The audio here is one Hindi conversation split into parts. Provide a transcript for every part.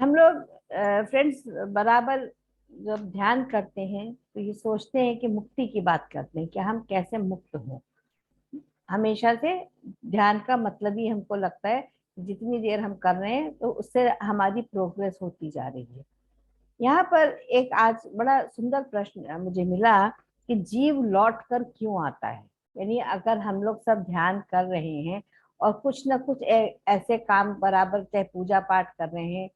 हम लोग फ्रेंड्स बराबर जब ध्यान करते हैं तो ये सोचते हैं कि मुक्ति की बात करते हैं कि हम कैसे मुक्त हों। हमेशा से ध्यान का मतलब ही हमको लगता है जितनी देर हम कर रहे हैं तो उससे हमारी प्रोग्रेस होती जा रही है। यहाँ पर एक आज बड़ा सुंदर प्रश्न मुझे मिला कि जीव लौट कर क्यों आता है। यानी अगर हम लोग सब ध्यान कर रहे हैं और कुछ ना कुछ ऐसे काम बराबर चाहे पूजा पाठ कर रहे हैं,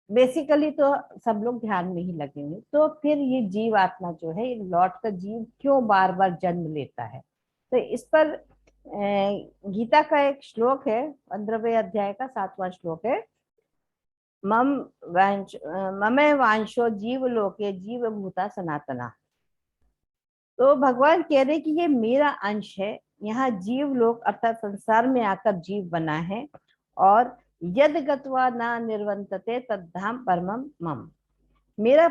बेसिकली तो सब लोग ध्यान में ही लगे हुए, तो फिर ये जीव आत्मा जो है ये लौट कर जीव क्यों बार बार जन्म लेता है। तो इस पर गीता का एक श्लोक है, 15वें अध्याय का 7वां श्लोक है। मम ममे वांशो जीव लोके जीव भूता सनातना। तो भगवान कह रहे कि ये मेरा अंश है, यहाँ जीव लोक अर्थात संसार में आकर जीव बना है। और यद गत्वा ना निर्वंतते तद्धाम परमम मम। मेरा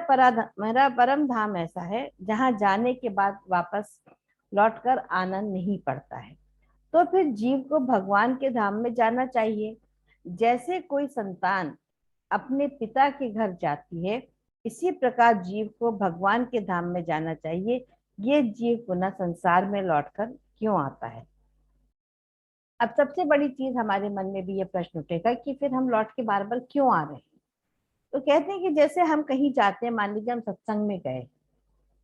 परम धाम ऐसा है जहाँ जाने के बाद वापस लौटकर आना नहीं पड़ता है। तो फिर जीव को भगवान के धाम में जाना चाहिए। जैसे कोई संतान अपने पिता के घर जाती है, इसी प्रकार जीव को भगवान के धाम में जाना चाहिए। ये जीव पुनः संसार में लौटकर क्यों आता है। अब सबसे बड़ी चीज हमारे मन में भी ये प्रश्न उठेगा कि फिर हम लौट के बार बार क्यों आ रहे हैं। तो कहते हैं कि जैसे हम कहीं जाते हैं, मान लीजिए हम सत्संग में गए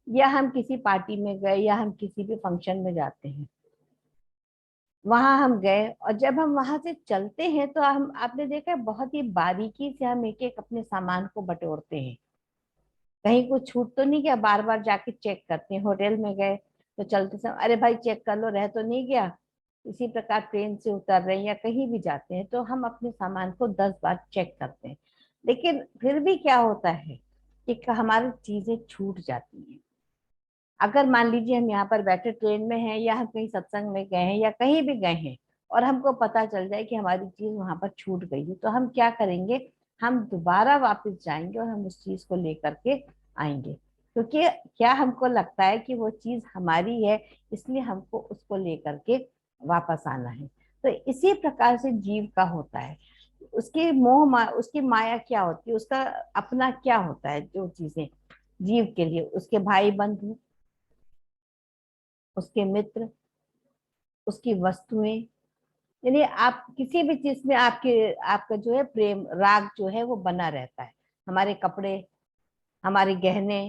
या हम किसी पार्टी में गए या हम किसी भी फंक्शन में जाते हैं, वहां हम गए और जब हम वहां से चलते हैं तो हम आपने देखा है बहुत ही बारीकी से हम एक एक अपने सामान को बटोरते हैं। कहीं कुछ छूट तो नहीं गया, बार बार जाके चेक करते हैं। होटल में गए तो चलते समय अरे भाई चेक कर लो, रह तो नहीं गया। इसी प्रकार ट्रेन से उतर रहे हैं या कहीं भी जाते हैं तो हम अपने सामान को 10 बार चेक करते हैं। लेकिन फिर भी क्या होता है कि हमारी चीजें छूट जाती हैं। अगर मान लीजिए हम यहाँ पर बैठे ट्रेन में हैं या हम कहीं सत्संग में गए हैं या कहीं भी गए हैं और हमको पता चल जाए कि हमारी चीज वहां पर छूट गई है, तो हम क्या करेंगे, हम दोबारा वापस जाएंगे और हम उस चीज को लेकर के आएंगे। क्योंकि क्या हमको लगता है कि वो चीज हमारी है, इसलिए हमको उसको लेकर के वापस आना है। तो इसी प्रकार से जीव का होता है। उसकी माया क्या होती है, उसका अपना क्या होता है। जो चीजें जीव के लिए उसके भाई बंधु, उसके मित्र, उसकी वस्तुएं, यानी आप किसी भी चीज में आपका जो है प्रेम राग जो है वो बना रहता है। हमारे कपड़े, हमारे गहने,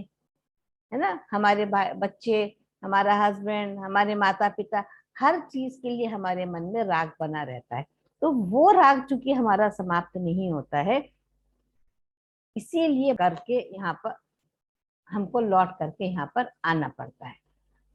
है ना, हमारे बच्चे, हमारा हस्बैंड, हमारे माता पिता, हर चीज के लिए हमारे मन में राग बना रहता है। तो वो राग चूंकि हमारा समाप्त नहीं होता है, इसीलिए करके यहाँ पर हमको लौट करके यहाँ पर आना पड़ता है।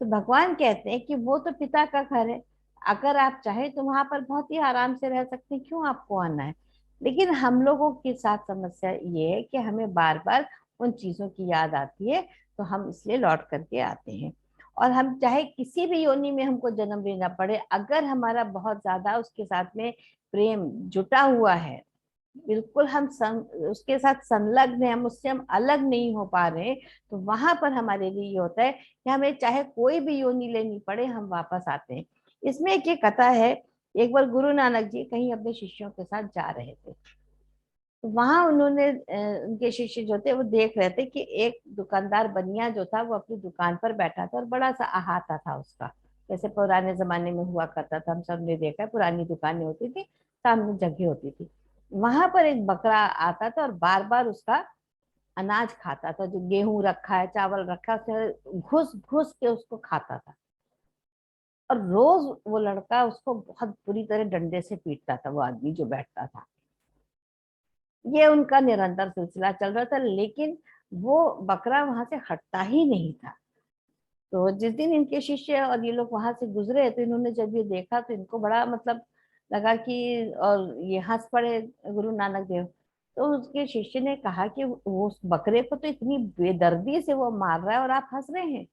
तो भगवान कहते हैं कि वो तो पिता का घर है, अगर आप चाहे तो वहां पर बहुत ही आराम से रह सकते हैं, क्यों आपको आना है। लेकिन हम लोगों के साथ समस्या ये है कि हमें बार बार उन चीजों की याद आती है, तो हम इसलिए लौट करके आते हैं। और हम चाहे किसी भी योनि में हमको जन्म लेना पड़े, अगर हमारा बहुत ज्यादा उसके साथ में प्रेम जुटा हुआ है, बिल्कुल हम उसके साथ संलग्न है, हम उससे हम अलग नहीं हो पा रहे, तो वहां पर हमारे लिए ये होता है कि हमें चाहे कोई भी योनि लेनी पड़े हम वापस आते हैं। इसमें एक ये कथा है। एक बार गुरु नानक जी कहीं अपने शिष्यों के साथ जा रहे थे, तो वहां उन्होंने उनके शिष्य जो थे वो देख रहे थे कि एक दुकानदार बनिया जो था वो अपनी दुकान पर बैठा था और बड़ा सा अहाता था उसका, जैसे पुराने जमाने में हुआ करता था। हम सब ने देखा है, पुरानी दुकानें होती थी, सामने जगह होती थी। वहां पर एक बकरा आता था और बार बार उसका अनाज खाता था, जो गेहूं रखा है, चावल रखा है, उसमें घुस घुस के उसको खाता था। और रोज वो लड़का उसको बहुत बुरी तरह डंडे से पीटता था, वो आदमी जो बैठता था। ये उनका निरंतर सिलसिला चल रहा था, लेकिन वो बकरा वहां से हटता ही नहीं था। तो जिस दिन इनके शिष्य और ये लोग वहां से गुजरे तो इन्होंने जब ये देखा तो इनको बड़ा मतलब लगा कि, और ये हंस पड़े गुरु नानक देव। तो उसके शिष्य ने कहा कि वो उस बकरे को तो इतनी बेदर्दी से वो मार रहा है और आप हंस रहे हैं।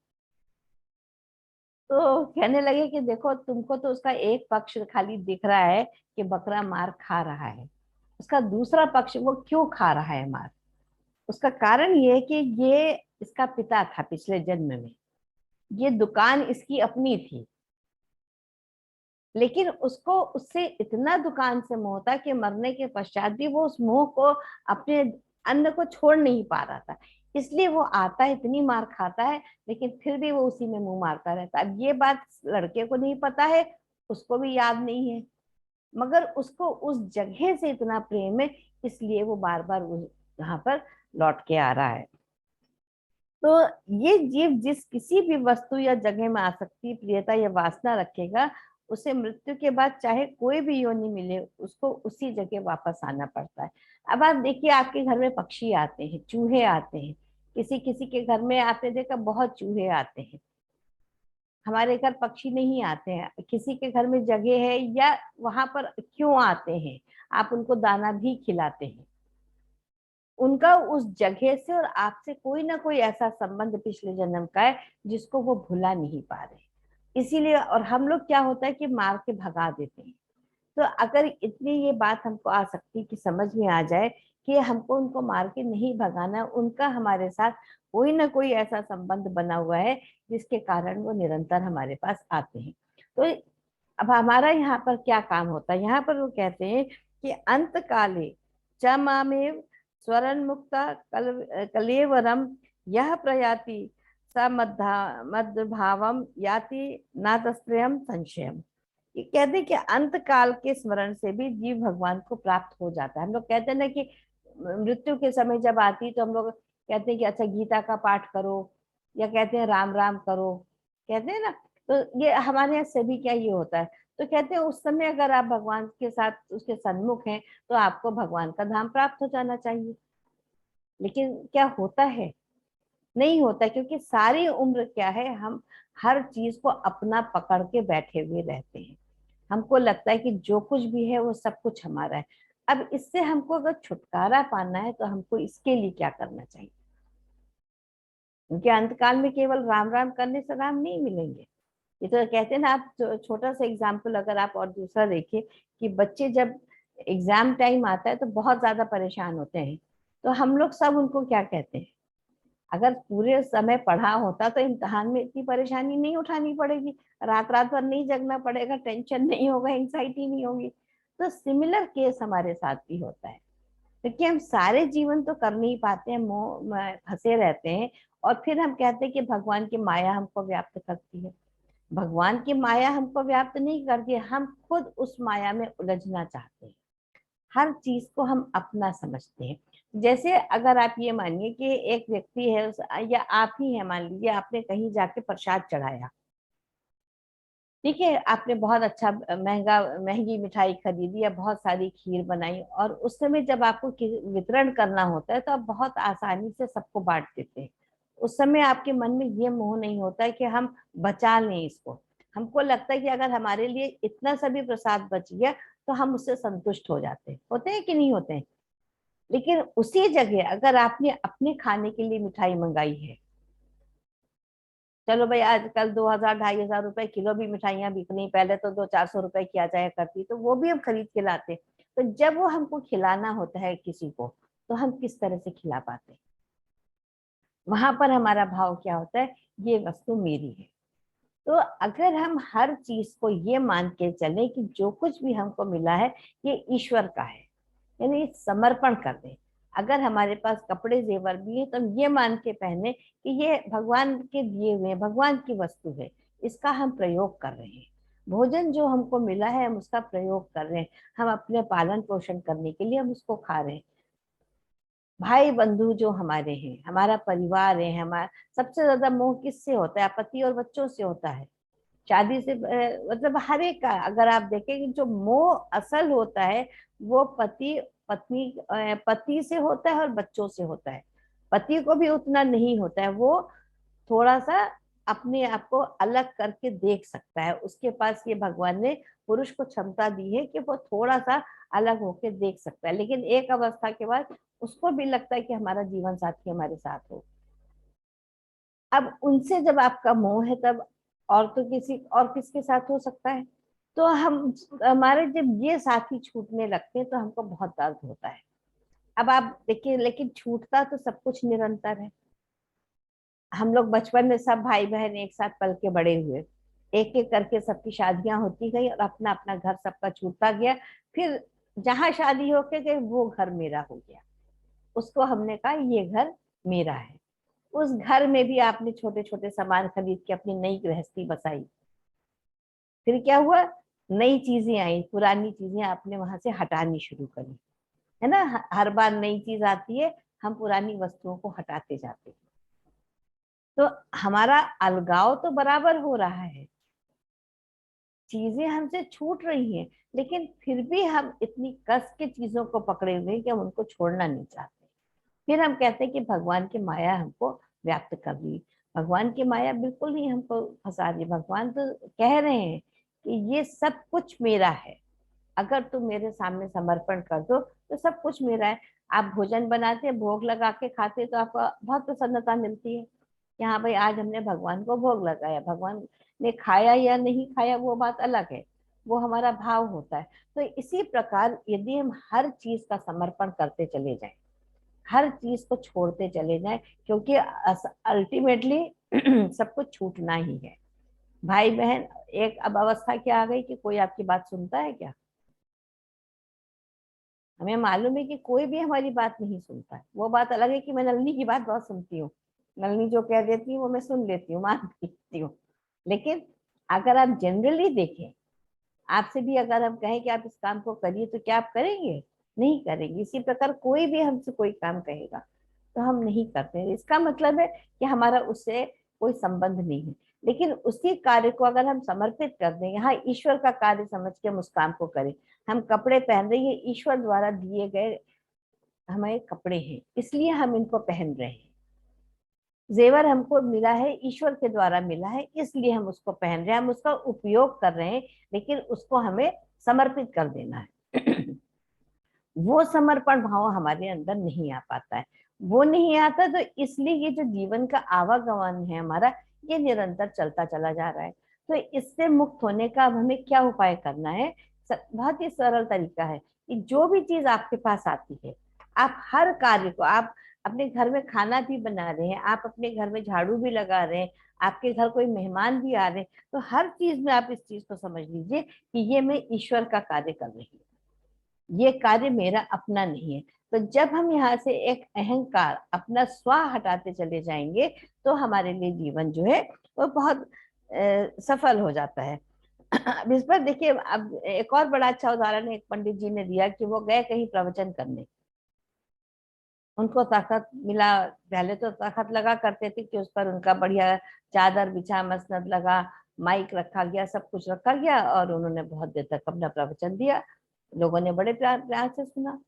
तो कहने लगे कि देखो तुमको तो उसका एक पक्ष खाली दिख रहा है कि बकरा मार खा रहा है, उसका दूसरा पक्ष वो क्यों खा रहा है मार। उसका कारण ये है कि ये इसका पिता था पिछले जन्म में, ये दुकान इसकी अपनी थी। लेकिन उसको उससे इतना दुकान से मोह था कि मरने के पश्चात भी वो उस मोह को, अपने अन्न को छोड़ नहीं पा रहा था। इसलिए वो आता है, इतनी मार खाता है, लेकिन फिर भी वो उसी में मुंह मारता रहता है। अब ये बात लड़के को नहीं पता है, उसको भी याद नहीं है, मगर उसको उस जगह से इतना प्रेम है, इसलिए वो बार बार उस यहाँ पर लौट के आ रहा है। तो ये जीव जिस किसी भी वस्तु या जगह में आसक्ति, प्रियता या वासना रखेगा, उसे मृत्यु के बाद चाहे कोई भी योनि मिले, उसको उसी जगह वापस आना पड़ता है। अब आप देखिए, आपके घर में पक्षी आते हैं, चूहे आते हैं, किसी किसी के घर में आपने देखा बहुत चूहे आते हैं। हमारे घर पक्षी नहीं आते हैं, किसी के घर में जगह है या वहां पर क्यों आते हैं, आप उनको दाना भी खिलाते हैं। उनका उस जगह से और आपसे कोई ना कोई ऐसा संबंध पिछले जन्म का है जिसको वो भुला नहीं पा रहे। इसीलिए, और हम लोग क्या होता है कि मार के भगा देते हैं। तो अगर इतनी ये बात हमको आ सकती कि समझ में आ जाए कि हमको उनको मार के नहीं भगाना, उनका हमारे साथ कोई ना कोई ऐसा संबंध बना हुआ है जिसके कारण वो निरंतर हमारे पास आते हैं। तो अब हमारा यहाँ पर क्या काम होता है, यहाँ पर वो कहते हैं कि अंत काले च मामेव स्वरण मुक्ता कलेवरम यह प्रयाति स मद्भावम याति नातस्त्रयम संशयम। ये कहते हैं कि अंत काल के स्मरण से भी जीव भगवान को प्राप्त हो जाता है। हम लोग कहते हैं ना कि मृत्यु के समय जब आती है तो हम लोग कहते हैं कि अच्छा गीता का पाठ करो, या कहते हैं राम राम करो, कहते हैं ना। तो ये हमारे यहाँ सभी क्या ये होता है। तो कहते हैं उस समय अगर आप भगवान के साथ उसके सन्मुख हैं तो आपको भगवान का धाम प्राप्त हो जाना चाहिए। लेकिन क्या होता है? नहीं होता, क्योंकि सारी उम्र क्या है, हम हर चीज को अपना पकड़ के बैठे हुए रहते हैं। हमको लगता है कि जो कुछ भी है वो सब कुछ हमारा है। अब इससे हमको अगर छुटकारा पाना है तो हमको इसके लिए क्या करना चाहिए? क्योंकि अंतकाल में केवल राम राम करने से राम नहीं मिलेंगे। ये तो कहते हैं ना, आप छोटा सा एग्जाम्पल अगर आप और दूसरा देखिए, कि बच्चे जब एग्जाम टाइम आता है तो बहुत ज्यादा परेशान होते हैं। तो हम लोग सब उनको क्या कहते हैं, अगर पूरे समय पढ़ा होता तो इम्तिहान में इतनी परेशानी नहीं उठानी पड़ेगी, रात रात भर नहीं जगना पड़ेगा, टेंशन नहीं होगा, एंग्जाइटी नहीं होगी। तो सिमिलर केस हमारे साथ भी होता है, क्योंकि हम सारे जीवन तो कर नहीं पाते हैं, मोह में फंसे रहते हैं। और फिर हम कहते हैं कि भगवान की माया हमको व्याप्त करती है। भगवान की माया हमको व्याप्त नहीं करती, हम खुद उस माया में उलझना चाहते हैं। हर चीज को हम अपना समझते हैं। जैसे अगर आप ये मानिए कि एक व्यक्ति है या आप ही है, मान लीजिए आपने कहीं जाके प्रसाद चढ़ाया, ठीक है, आपने बहुत अच्छा महंगी मिठाई खरीदी या बहुत सारी खीर बनाई, और उस समय जब आपको वितरण करना होता है तो आप बहुत आसानी से सबको बांट देते हैं। उस समय आपके मन में ये मोह नहीं होता है कि हम बचा लें इसको। हमको लगता है कि अगर हमारे लिए इतना सा भी प्रसाद बच गया तो हम उससे संतुष्ट हो जाते हैं। होते हैं कि नहीं होते हैं? लेकिन उसी जगह अगर आपने अपने खाने के लिए मिठाई मंगाई है, चलो भाई आजकल 2,000 2,500 रुपए किलो भी मिठाइयाँ बिक रही, पहले तो 200-400 रुपए की आ जाया करती, तो वो भी हम खरीद के लाते। तो जब वो हमको खिलाना होता है किसी को, तो हम किस तरह से खिला पाते? वहां पर हमारा भाव क्या होता है, ये वस्तु मेरी है। तो अगर हम हर चीज को ये मान के चले कि जो कुछ भी हमको मिला है ये ईश्वर का है, यानी समर्पण कर दें। अगर हमारे पास कपड़े जेवर भी है तो हम ये मान के पहने कि ये भगवान के दिए हुए, भगवान की वस्तु है, इसका हम प्रयोग कर रहे हैं। भोजन जो हमको मिला है हम उसका प्रयोग कर रहे हैं, हम अपने पालन पोषण करने के लिए हम उसको खा रहे हैं। भाई बंधु जो हमारे हैं, हमारा परिवार है, हमारा सबसे ज्यादा मोह किससे होता है? पति और बच्चों से होता है। शादी से मतलब हर एक का अगर आप देखें कि जो मोह असल होता है वो पति पत्नी पति से होता है और बच्चों से होता है। पति को भी उतना नहीं होता है, वो थोड़ा सा अपने आप को अलग करके देख सकता है, उसके पास ये भगवान ने पुरुष को क्षमता दी है कि वो थोड़ा सा अलग होके देख सकता है। लेकिन एक अवस्था के बाद उसको भी लगता है कि हमारा जीवन साथी हमारे साथ हो। अब उनसे जब आपका मोह है तब और तो किसी और किसके साथ हो सकता है? तो हम हमारे जब ये साथी छूटने लगते हैं तो हमको बहुत दर्द होता है। अब आप देखिए, लेकिन छूटता तो सब कुछ निरंतर है। हम लोग बचपन में सब भाई बहन एक साथ पल के बड़े हुए, एक एक करके सबकी शादियां होती गई और अपना अपना घर सबका छूटता गया। फिर जहां शादी होके गई वो घर मेरा हो गया, उसको हमने कहा ये घर मेरा है। उस घर में भी आपने छोटे छोटे सामान खरीद के अपनी नई गृहस्थी बसाई। फिर क्या हुआ, नई चीजें आई, पुरानी चीजें आपने वहां से हटानी शुरू करी, है ना। हर बार नई चीज आती है, हम पुरानी वस्तुओं को हटाते जाते हैं। तो हमारा अलगाव तो बराबर हो रहा है, चीजें हमसे छूट रही हैं, लेकिन फिर भी हम इतनी कस के चीजों को पकड़े हुए हैं कि हम उनको छोड़ना नहीं चाहते। फिर हम कहते हैं कि भगवान की माया हमको व्याप्त कर ली। भगवान की माया बिल्कुल नहीं हमको फंसा रही, भगवान तो कह रहे हैं कि ये सब कुछ मेरा है, अगर तुम मेरे सामने समर्पण कर दो तो सब कुछ मेरा है। आप भोजन बनाते हैं, भोग लगा के खाते तो आपको बहुत प्रसन्नता मिलती है कि हाँ भाई आज हमने भगवान को भोग लगाया, भगवान ने खाया या नहीं खाया वो बात अलग है, वो हमारा भाव होता है। तो इसी प्रकार यदि हम हर चीज का समर्पण करते चले जाएं, हर चीज को छोड़ते चले जाएं, क्योंकि अल्टीमेटली सब कुछ छूटना ही है। भाई बहन, एक अब अवस्था क्या आ गई कि कोई आपकी बात सुनता है क्या? हमें मालूम है कि कोई भी हमारी बात नहीं सुनता है। वो बात अलग है कि मैं नलनी की बात बहुत सुनती हूँ, नलनी जो कह देती है वो मैं सुन लेती हूँ, मान लेती हूँ। लेकिन अगर आप जनरली देखें, आपसे भी अगर हम कहें कि आप इस काम को करिए तो क्या आप करेंगे? नहीं करेंगे। इसी प्रकार कोई भी हमसे कोई काम कहेगा तो हम नहीं करते हैं। इसका मतलब है कि हमारा उससे कोई संबंध नहीं है। लेकिन उसी कार्य को अगर हम समर्पित कर दें, यहाँ ईश्वर का कार्य समझ के हम उस काम को करें। हम कपड़े पहन रहे हैं, ये ईश्वर द्वारा दिए गए हमारे कपड़े हैं, इसलिए हम इनको पहन रहे हैं। जेवर हमको मिला है, ईश्वर के द्वारा मिला है, इसलिए हम उसको पहन रहे हैं, हम उसका उपयोग कर रहे हैं, लेकिन उसको हमें समर्पित कर देना है। वो समर्पण भाव हमारे अंदर नहीं आ पाता है। वो नहीं आता तो इसलिए ये जो जीवन का आवागमन है हमारा, ये निरंतर चलता चला जा रहा है। तो इससे मुक्त होने का अब हमें क्या उपाय करना है? बहुत ही सरल तरीका है कि जो भी चीज आपके पास आती है, आप हर कार्य को, आप अपने घर में खाना भी बना रहे हैं, आप अपने घर में झाड़ू भी लगा रहे हैं, आपके घर कोई मेहमान भी आ रहे हैं, तो हर चीज में आप इस चीज को समझ लीजिए कि ये मैं ईश्वर का कार्य कर रही हूँ, ये कार्य मेरा अपना नहीं है। तो जब हम यहाँ से एक अहंकार, अपना स्व हटाते चले जाएंगे, तो हमारे लिए जीवन जो है वो बहुत सफल हो जाता है। अब इस पर देखिए, अब एक और बड़ा अच्छा उदाहरण एक पंडित जी ने दिया कि वो गए कहीं प्रवचन करने, उनको तखत मिला। पहले तो तखत लगा करते थे कि उस पर उनका बढ़िया चादर बिछा, मसनद लगा, माइक रखा गया, सब कुछ रखा गया, और उन्होंने बहुत देर तक अपना प्रवचन दिया। लोगों ने बड़े प्यार प्यार से सुना।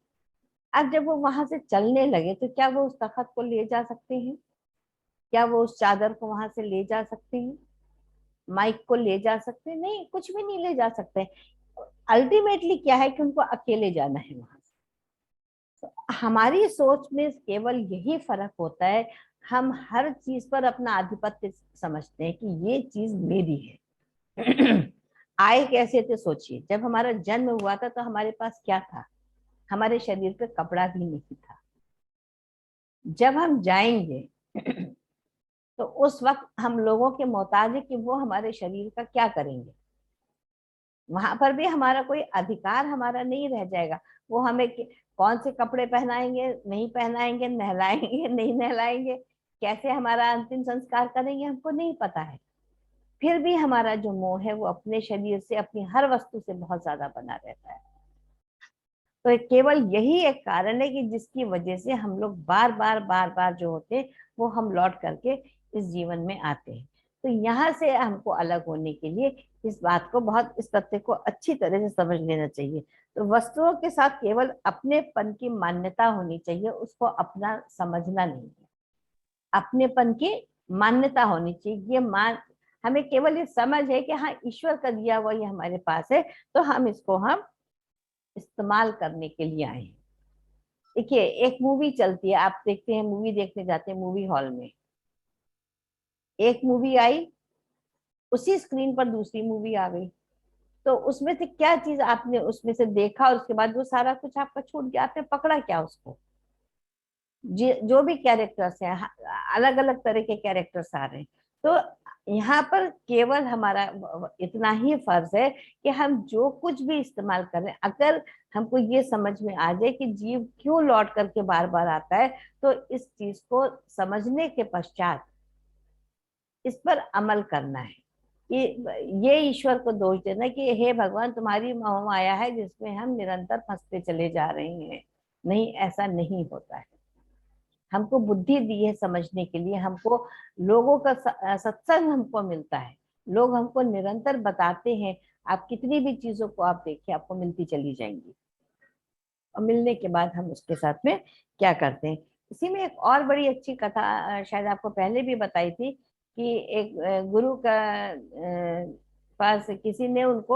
अब जब वो वहां से चलने लगे तो क्या वो उस तखत को ले जा सकते हैं? क्या वो उस चादर को वहां से ले जा सकते हैं? माइक को ले जा सकते हैं? नहीं, कुछ भी नहीं ले जा सकते। अल्टीमेटली क्या है कि उनको अकेले जाना है वहां से। तो हमारी सोच में केवल यही फर्क होता है, हम हर चीज पर अपना आधिपत्य समझते हैं कि ये चीज मेरी है। आए कैसे थे सोचिए, जब हमारा जन्म हुआ था तो हमारे पास क्या था? हमारे शरीर पे कपड़ा भी नहीं था। जब हम जाएंगे तो उस वक्त हम लोगों के मोहताज है कि वो हमारे शरीर का क्या करेंगे। वहां पर भी हमारा कोई अधिकार हमारा नहीं रह जाएगा। वो हमें कौन से कपड़े पहनाएंगे, नहीं पहनाएंगे, नहलाएंगे, नहीं नहलाएंगे, कैसे हमारा अंतिम संस्कार करेंगे, हमको नहीं पता है। फिर भी हमारा जो मोह है वो अपने शरीर से, अपनी हर वस्तु से बहुत ज्यादा बना रहता है। तो केवल यही एक कारण है कि जिसकी वजह से हम लोग बार बार जो होते हैं वो हम लौट करके इस जीवन में आते हैं। तो यहाँ से हमको अलग होने के लिए इस बात को, बहुत इस तथ्य को अच्छी तरह से समझ लेना चाहिए। तो वस्तुओं के साथ केवल अपनेपन की मान्यता होनी चाहिए, उसको अपना समझना नहीं है। अपनेपन की मान्यता होनी चाहिए, ये मान, हमें केवल ये समझ है कि हाँ ईश्वर का दिया हुआ ये हमारे पास है, तो हम इसको हम इस्तेमाल करने के लिए आए हैं। देखिए, एक मूवी चलती है, आप देखते हैं, मूवी देखने जाते हैं मूवी हॉल में, एक मूवी आई, उसी स्क्रीन पर दूसरी मूवी आ गई, तो उसमें से क्या चीज आपने उसमें से देखा और उसके बाद वो सारा कुछ आपका छूट गया, आपने पकड़ा क्या उसको? जो भी कैरेक्टर्स हैं, अलग अलग तरह के कैरेक्टर्स आ रहे हैं, तो यहाँ पर केवल हमारा इतना ही फर्ज है कि हम जो कुछ भी इस्तेमाल कर रहे हैं, अगर हमको ये समझ में आ जाए कि जीव क्यों लौट करके बार बार आता है, तो इस चीज को समझने के पश्चात इस पर अमल करना है। ये ईश्वर को दोष देना कि हे भगवान, तुम्हारी मोह माया है जिसमें हम निरंतर फंसते चले जा रहे हैं। नहीं, ऐसा नहीं होता है। हमको बुद्धि दी है समझने के लिए, हमको लोगों का सत्संग हमको मिलता है, लोग हमको निरंतर बताते हैं। आप कितनी भी चीजों को आप देखिए, आपको मिलती चली जाएंगी, और मिलने के बाद हम उसके साथ में क्या करते हैं। इसी में एक और बड़ी अच्छी कथा शायद आपको पहले भी बताई थी कि एक गुरु का पास किसी ने उनको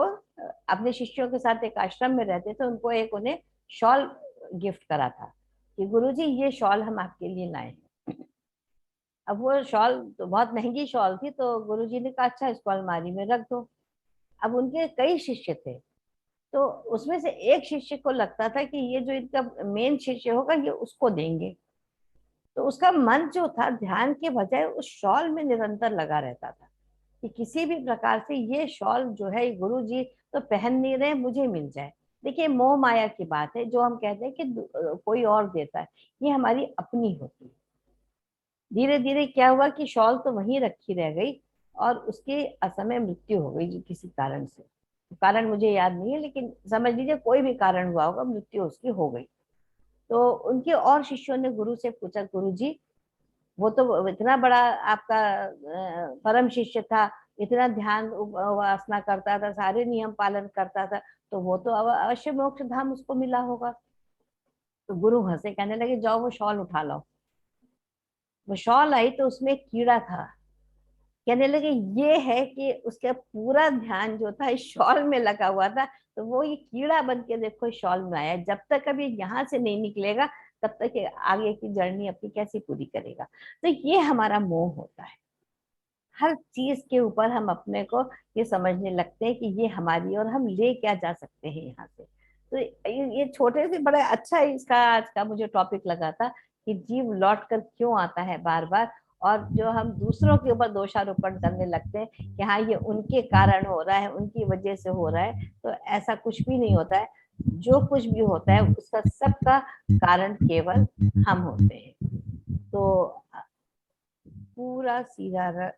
अपने शिष्यों के साथ एक आश्रम में रहते थे, उनको एक उन्हें शॉल गिफ्ट करा था कि गुरुजी ये शॉल हम आपके लिए लाए हैं। अब वो शॉल तो बहुत महंगी शॉल थी, तो गुरुजी ने कहा अच्छा इसको अलमारी में रख दो। अब उनके कई शिष्य थे, तो उसमें से एक शिष्य को लगता था कि ये जो इनका मेन शिष्य होगा ये उसको देंगे, तो उसका मन जो था ध्यान के बजाय उस शॉल में निरंतर लगा रहता था कि किसी भी प्रकार से ये शॉल जो है गुरु जी तो पहन नहीं रहे, मुझे मिल जाए। देखिए, मोह माया की बात है, जो हम कहते हैं कि कोई और देता है, ये हमारी अपनी होती है। धीरे धीरे क्या हुआ कि शॉल तो वहीं रखी रह गई, और उसकी असमय मृत्यु हो गई, जो किसी कारण से, कारण मुझे याद नहीं है, लेकिन समझ लीजिए कोई भी कारण हुआ होगा, मृत्यु उसकी हो गई। तो उनके और शिष्यों ने गुरु से पूछा, गुरु जी वो तो इतना बड़ा आपका परम शिष्य था, इतना ध्यान उपासना करता था, सारे नियम पालन करता था, तो वो तो अवश्य मोक्ष धाम उसको मिला होगा। तो गुरु हंसे, कहने लगे जाओ वो शॉल उठा लाओ। वो शॉल आई तो उसमें एक कीड़ा था। कहने लगे ये है कि उसका पूरा ध्यान जो था इस शॉल में लगा हुआ था, तो वो ये कीड़ा बन के देखो इस शॉल में आया, जब तक अभी यहाँ से नहीं निकलेगा तब तक ये आगे की जर्नी अपनी कैसी पूरी करेगा। तो ये हमारा मोह होता है। हर चीज के ऊपर हम अपने को ये समझने लगते हैं कि ये हमारी, और हम ले क्या जा सकते हैं यहाँ से। तो ये छोटे से बड़ा अच्छा इसका आज का मुझे टॉपिक लगा था कि जीव लौट कर क्यों आता है बार बार, और जो हम दूसरों के ऊपर दोषारोपण करने लगते हैं कि हाँ ये उनके कारण हो रहा है, उनकी वजह से हो रहा है, तो ऐसा कुछ भी नहीं होता है। जो कुछ भी होता है उसका सबका कारण केवल हम होते हैं। तो पूरा सीधा